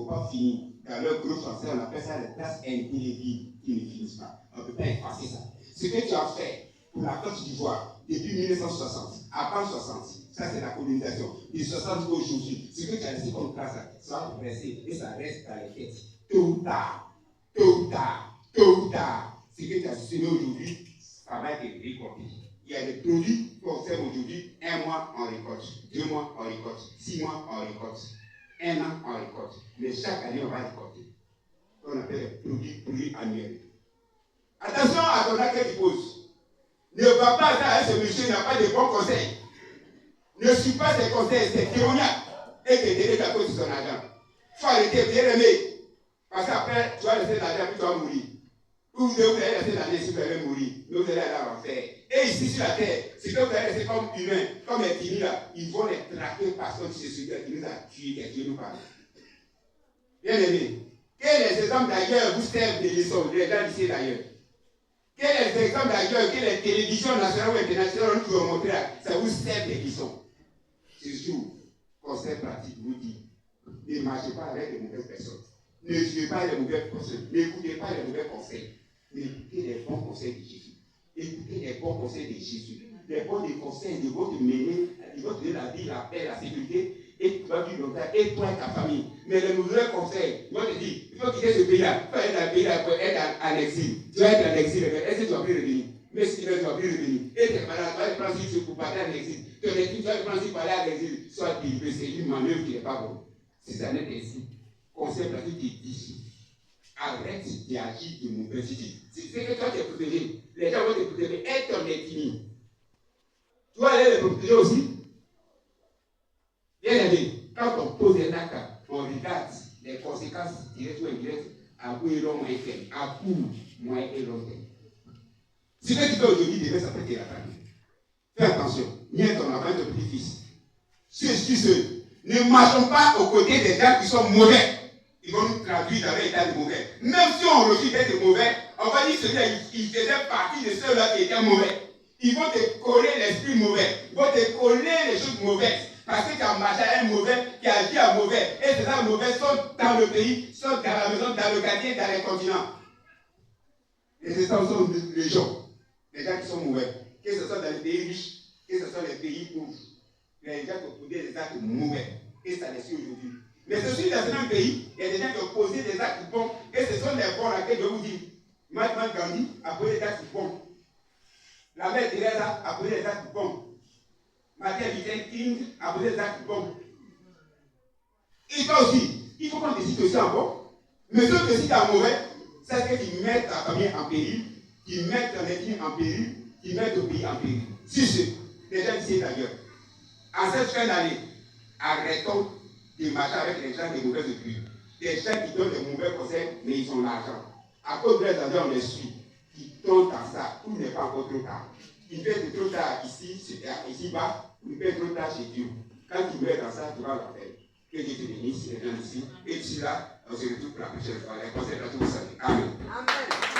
n'ont pas fini. Dans leur groupe français, on appelle ça les classes indélébiles qui ne finissent pas. On ne peut pas effacer ça. Ce que tu as fait pour la Côte d'Ivoire depuis 1960, avant 60, ça c'est la colonisation. De 60 aujourd'hui, ce que tu as laissé comme classe, ça va progresser et ça reste dans les têtes. Tôt ou tard, tôt ou tard, tôt ou tard, ce que tu as semé aujourd'hui, ça va être récolté. Il y a des produits qu'on sème aujourd'hui, 1 mois en récolte, 2 mois en récolte, 6 mois en récolte, 1 an en récolte. Mais chaque année, on va récolter. On appelle les produits annuels. Attention à ton acte que tu poses. Ne va pas à ce monsieur, n'a pas de bons conseils. Ne suis pas ses conseils, c'est démoniaque. Et te donner à cause de son argent. Il faut arrêter, bien aimer. Parce qu'après, tu vas laisser l'argent, puis tu vas mourir. Ou vous allez laisser l'argent si vous allez mourir. Mais vous allez aller à l'enfer. Et ici sur la terre, ce que vous allez laisser comme humain, comme les finis là, ils vont les traquer parce que c'est celui qui nous a tués, qui Dieu nous parle. Bien aimé. Quels sont les exemples d'ailleurs vous servent des leçons, les gens ici d'ailleurs? Quels sont les exemples d'ailleurs que les télévisions nationales ou internationales nous ont montré là? Ça vous sert des leçons. Ce jour, conseil pratique vous dit, ne marchez pas avec de mauvaises personnes. Ne suivez pas les mauvais conseils. N'écoutez pas les mauvais conseils. Mais écoutez les bons conseils de Jésus. Écoutez les bons conseils de Jésus. Les bons conseils de votre mener, de votre donner la vie, la paix, la sécurité. Et tu vas vivre longtemps, et toi et ta famille. Mais les mauvais conseils, ils vont te dire, il faut quitter ce pays-là, il faut être dans le pays-là pour être en exil. Tu vas être en exil, est-ce que tu vas plus revenir? Mais si tu ne vas plus revenir, et tes parents, tu vas te prendre sur pour partir en exil. Ton équipe, tu vas te prendre sur pour aller en exil. Soit délivré, c'est une manœuvre qui n'est pas bonne. Si ça n'est ainsi, conseil pratique qui dit, arrête d'agir de mauvais. Si c'est que toi tu es protégé, les gens vont te protéger, et ton équipe. Tu vas aller les protéger aussi. Bien aimé, quand on pose un acte, on regarde les conséquences directes ou indirectes à court et long moyen terme, à court, moyen et long terme. Ce que tu fais aujourd'hui devait s'apprêter la famille. Fais attention, ni à ton enfant, ton petit-fils. Ceux, ne marchons pas aux côtés des gens qui sont mauvais. Ils vont nous traduire dans l'état de mauvais. Même si on refuse d'être mauvais, on va dire que celui-là, il faisait partie de ceux-là qui étaient mauvais. Ils vont te coller l'esprit mauvais. Ils vont te coller les choses mauvaises. Parce que tu as marché à un mauvais, qui a dit à mauvais. Et ces gens mauvais sont dans le pays, sont dans la maison, dans le quartier, dans les continents. Et ces gens sont les gens qui sont mauvais. Que ce soit dans les pays riches, que ce soit dans les pays pauvres. Les gens qui ont posé des actes mauvais. Et ça les suit aujourd'hui. Mais je suis dans un pays, il y a des gens qui ont posé des actes bons. Et ce sont les bons là que je vous dis. Mahatma Gandhi a posé des actes bons. La mère Teresa a posé des actes bons. Martin Luther King a posé des actes bons. Et toi aussi, il faut qu'on décide aussi en bon. Mais ceux qui décident en mauvais, c'est ce qui mettent ta famille en péril, qui mettent ton ethnie en péril, qui mettent ton pays en péril. Si c'est les gens ici d'ailleurs. En cette fin d'année, arrêtons de marcher avec les gens de mauvaises opinions. Des gens qui donnent des mauvais conseils, mais ils ont l'argent. À cause de l'argent, on les suit. Ils tombent dans ça. Tout n'est pas encore trop tard. Il peut être trop tard ici-bas, il peut être trop tard chez Dieu. Quand tu mets dans ça, tu vas l'enfer. Que Dieu te bénisse, les gens ici. Et d'ici là, on se retrouve pour la prochaine fois. Les conseils à tous vous saluer. Amen. Amen.